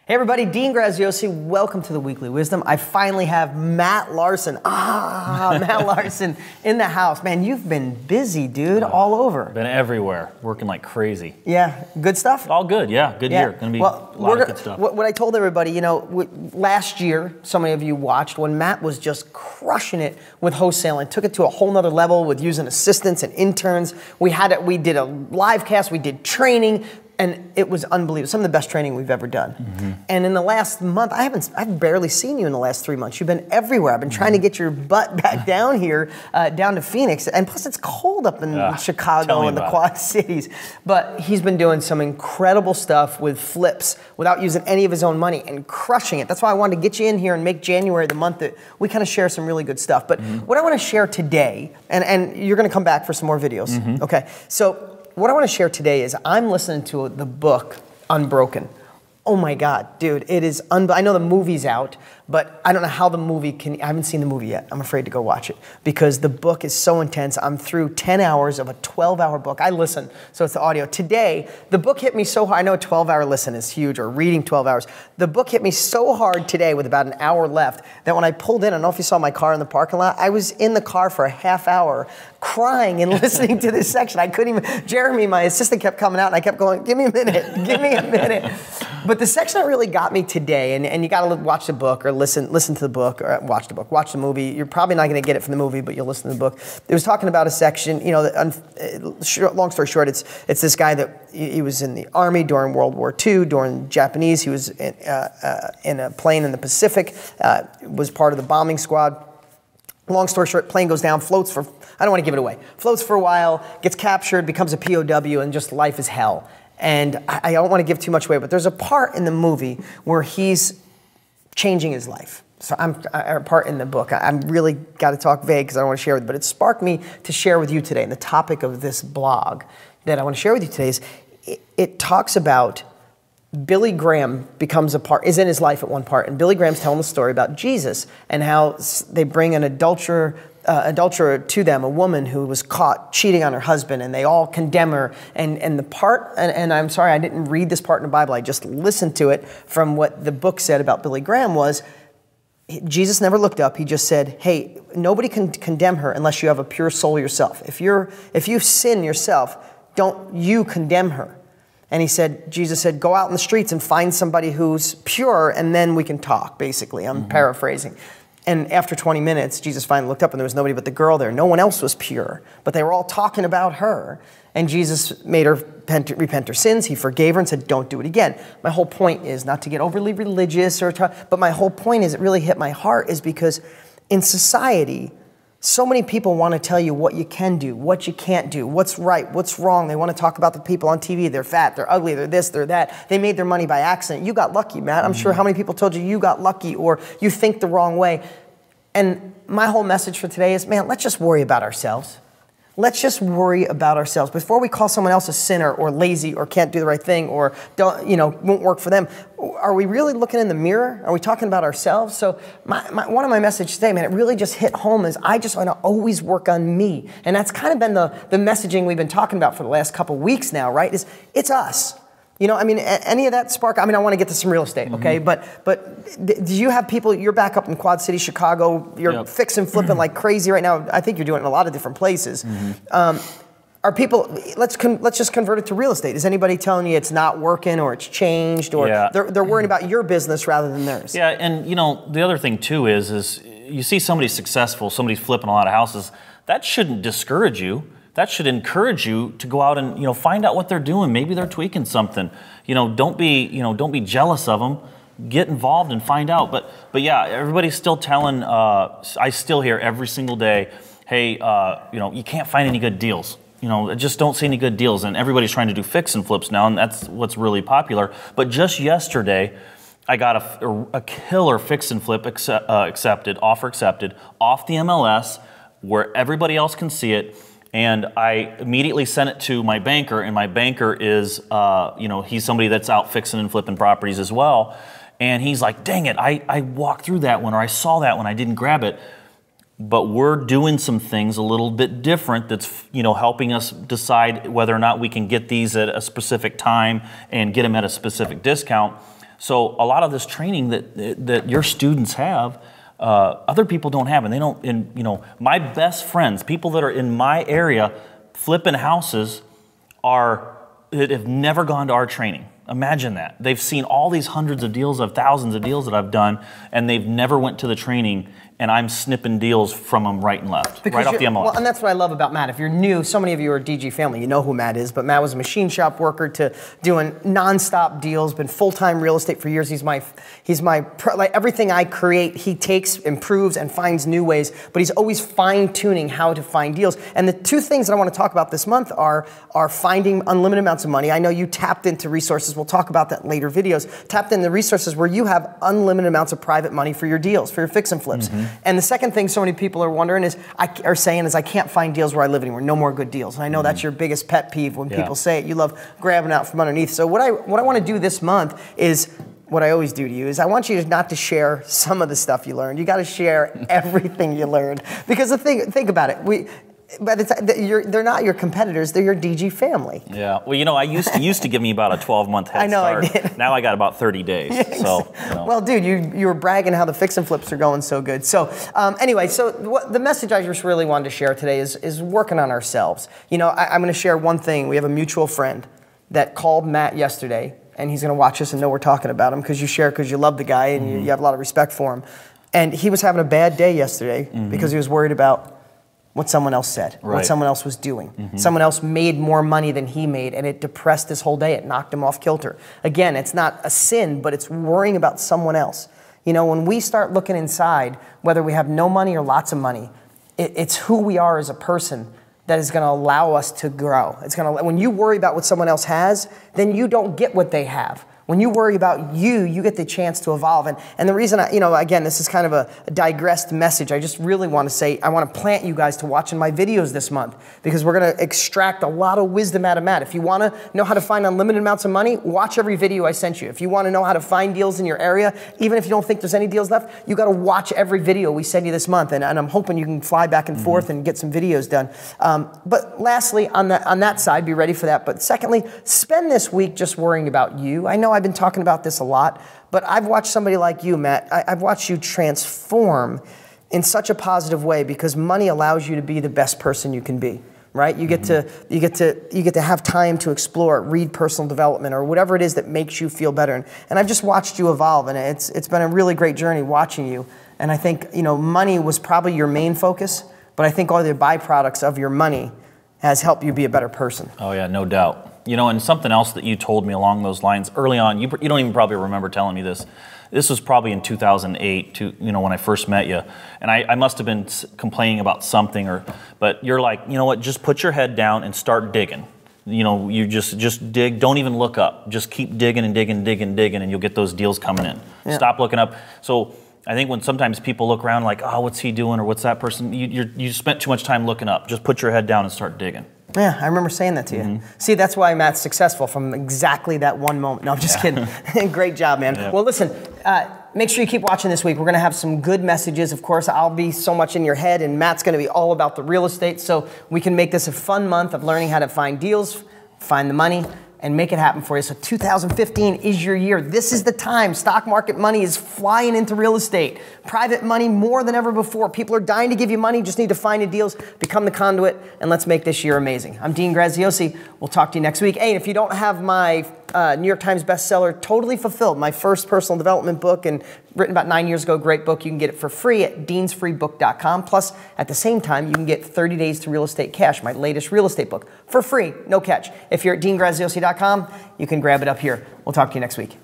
Hey everybody, Dean Graziosi, welcome to the Weekly Wisdom. I finally have Matt Larson. Matt Larson in the house. Man, you've been busy, dude, all over. Been everywhere, working like crazy. Yeah, good stuff? All good, yeah, good year. Gonna be a lot of good stuff. What I told everybody, you know, last year, so many of you watched, when Matt was just crushing it with wholesaling, took it to a whole nother level with using assistants and interns. We did a live cast, we did training, and it was unbelievable. Some of the best training we've ever done. Mm-hmm. And in the last month, I've barely seen you in the last 3 months. You've been everywhere. I've been trying to get your butt back down here, down to Phoenix. And plus it's cold up in Chicago and the Quad Cities. But he's been doing some incredible stuff with flips without using any of his own money and crushing it. That's why I wanted to get you in here and make January the month that we kind of share some really good stuff. But what I want to share today, and you're going to come back for some more videos. Okay, so what I want to share today is I'm listening to the book Unbroken. Oh my God, dude, it is I know the movie's out, but I don't know how the movie I haven't seen the movie yet. I'm afraid to go watch it because the book is so intense. I'm through 10 hours of a 12-hour book. I listen, so it's the audio. Today, the book hit me so hard. I know a 12-hour listen is huge, or reading 12 hours. The book hit me so hard today with about an hour left that when I pulled in, I don't know if you saw my car in the parking lot, I was in the car for a half hour crying and listening to this section. I couldn't even, Jeremy, my assistant, kept coming out and I kept going, give me a minute, give me a minute. But the section that really got me today, and you got to watch the book or listen to the book or watch the book, watch the movie. You're probably not going to get it from the movie, but you'll listen to the book. It was talking about a section, you know, long story short, it's this guy that he was in the Army during World War II, during Japanese. He was in a plane in the Pacific, was part of the bombing squad. Long story short, plane goes down, floats for, I don't want to give it away, floats for a while, gets captured, becomes a POW, and just life is hell. And I don't want to give too much away, but there's a part in the movie where he's changing his life. So a part in the book. I'm really got to talk vague because I don't want to share it, but it sparked me to share with you today. And the topic of this blog that I want to share with you today is it talks about Billy Graham is in his life at one part, and Billy Graham's telling the story about Jesus and how they bring an adulterer to them, a woman who was caught cheating on her husband, and they all condemn her. And the part, and I'm sorry, I didn't read this part in the Bible, I just listened to it from what the book said about Billy Graham was, Jesus never looked up. He just said, hey, nobody can condemn her unless you have a pure soul yourself. If you sin yourself, don't you condemn her. And Jesus said, go out in the streets and find somebody who's pure, and then we can talk, basically. I'm paraphrasing. And after 20 minutes, Jesus finally looked up, and there was nobody but the girl there. No one else was pure, but they were all talking about her. And Jesus made her repent her sins. He forgave her and said, don't do it again. My whole point is not to get overly religious, but my whole point is, it really hit my heart, is because in society, so many people want to tell you what you can do, what you can't do, what's right, what's wrong. They want to talk about the people on TV. They're fat, they're ugly, they're this, they're that. They made their money by accident. You got lucky, Matt. I'm sure how many people told you got lucky, or you think the wrong way. And my whole message for today is, man, let's just worry about ourselves. Let's just worry about ourselves. Before we call someone else a sinner or lazy or can't do the right thing or won't work for them, are we really looking in the mirror? Are we talking about ourselves? So one of my messages today, man, it really just hit home, is I just want to always work on me. And that's kind of been the messaging we've been talking about for the last couple of weeks now, right? It's us. You know, I mean, any of that spark, I mean, I want to get to some real estate, okay? But do you have people, you're back up in Quad City, Chicago, you're fixing, flipping like crazy right now. I think you're doing it in a lot of different places. Are people, let's just convert it to real estate. Is anybody telling you it's not working or it's changed, or they're worrying about your business rather than theirs? Yeah, and you know, the other thing too is you see somebody successful, somebody's flipping a lot of houses, that shouldn't discourage you. That should encourage you to go out and find out what they're doing. Maybe they're tweaking something. Don't be jealous of them. Get involved and find out. But yeah, everybody's still telling. I still hear every single day, hey, you can't find any good deals. I just don't see any good deals. And everybody's trying to do fix and flips now, and that's what's really popular. But just yesterday, I got a killer fix and flip offer accepted off the MLS, where everybody else can see it. And I immediately sent it to my banker, and my banker is, he's somebody that's out fixing and flipping properties as well. And he's like, dang it, I walked through that one, or I saw that one, I didn't grab it. But we're doing some things a little bit different that's, helping us decide whether or not we can get these at a specific time and get them at a specific discount. So a lot of this training that your students have, other people don't have, and they don't. And you know, my best friends, people that are in my area, flipping houses, that have never gone to our training. Imagine that. They've seen all these hundreds of deals, thousands of deals that I've done, and they've never went to the training, and I'm snipping deals from them right and left, right off the MLS. Well, and that's what I love about Matt. If you're new, so many of you are DG family, you know who Matt is, but Matt was a machine shop worker to doing nonstop deals, been full-time real estate for years. He's my like everything I create, he takes, improves, and finds new ways, but he's always fine-tuning how to find deals. And the two things that I want to talk about this month are finding unlimited amounts of money. I know you tapped into resources. We'll talk about that in later videos. Tapped into resources where you have unlimited amounts of private money for your deals, for your fix and flips. And the second thing so many people are wondering is, I can't find deals where I live anymore. No more good deals. And I know that's your biggest pet peeve when people say it. You love grabbing out from underneath. So what I want to do this month is what I always do to you is I want you not to share some of the stuff you learned. You got to share everything you learned, because think about it. They're not your competitors, they're your DG family. Yeah, well, you know, I used to give me about a 12-month head start. I did. Now I got about 30 days. Yeah, so, you know. Well, dude, you were bragging how the fix and flips are going so good. So anyway, the message I just really wanted to share today is working on ourselves. You know, I'm going to share one thing. We have a mutual friend that called Matt yesterday, and he's going to watch us and know we're talking about him because you love the guy and you have a lot of respect for him. And he was having a bad day yesterday because he was worried about what someone else said, what someone else was doing. Someone else made more money than he made, and it depressed his whole day. It knocked him off kilter. Again, it's not a sin, but it's worrying about someone else. You know, when we start looking inside, whether we have no money or lots of money, it's who we are as a person that is going to allow us to grow. When you worry about what someone else has, then you don't get what they have. When you worry about you get the chance to evolve. And the reason, again, this is kind of a digressed message. I just really want to say, I want to plant you guys to watching my videos this month, because we're going to extract a lot of wisdom out of Matt. If you want to know how to find unlimited amounts of money, watch every video I sent you. If you want to know how to find deals in your area, even if you don't think there's any deals left, you got to watch every video we send you this month. And I'm hoping you can fly back and forth and get some videos done. But lastly, on that side, be ready for that. But secondly, spend this week just worrying about you. I know I've been talking about this a lot, but I've watched somebody like you, Matt. I've watched you transform in such a positive way, because money allows you to be the best person you can be, right? You get to have time to explore, read personal development, or whatever it is that makes you feel better. And I've just watched you evolve, and it's been a really great journey watching you. And I think, money was probably your main focus, but I think all the byproducts of your money has helped you be a better person. Oh yeah, no doubt. And something else that you told me along those lines early on, you don't even probably remember telling me this. This was probably in 2008, when I first met you. And I must have been complaining about something, but you're like, you know what, just put your head down and start digging. You just dig, don't even look up. Just keep digging and digging, digging, digging, and you'll get those deals coming in. Yeah. Stop looking up. So I think when sometimes people look around like, oh, what's he doing, or what's that person, you spent too much time looking up. Just put your head down and start digging. Yeah, I remember saying that to you. See, that's why Matt's successful, from exactly that one moment. No, I'm just kidding. Great job, man. Yeah. Well, listen, make sure you keep watching this week. We're going to have some good messages. Of course, I'll be so much in your head, and Matt's going to be all about the real estate, so we can make this a fun month of learning how to find deals, find the money, and make it happen for you. So 2015 is your year. This is the time. Stock market money is flying into real estate. Private money more than ever before. People are dying to give you money. Just need to find the deals, become the conduit, and let's make this year amazing. I'm Dean Graziosi. We'll talk to you next week. Hey, if you don't have my New York Times bestseller, Totally Fulfilled, my first personal development book, and written about 9 years ago, great book. You can get it for free at deansfreebook.com. Plus, at the same time, you can get 30 Days to Real Estate Cash, my latest real estate book, for free, no catch. If you're at deangraziosi.com, you can grab it up here. We'll talk to you next week.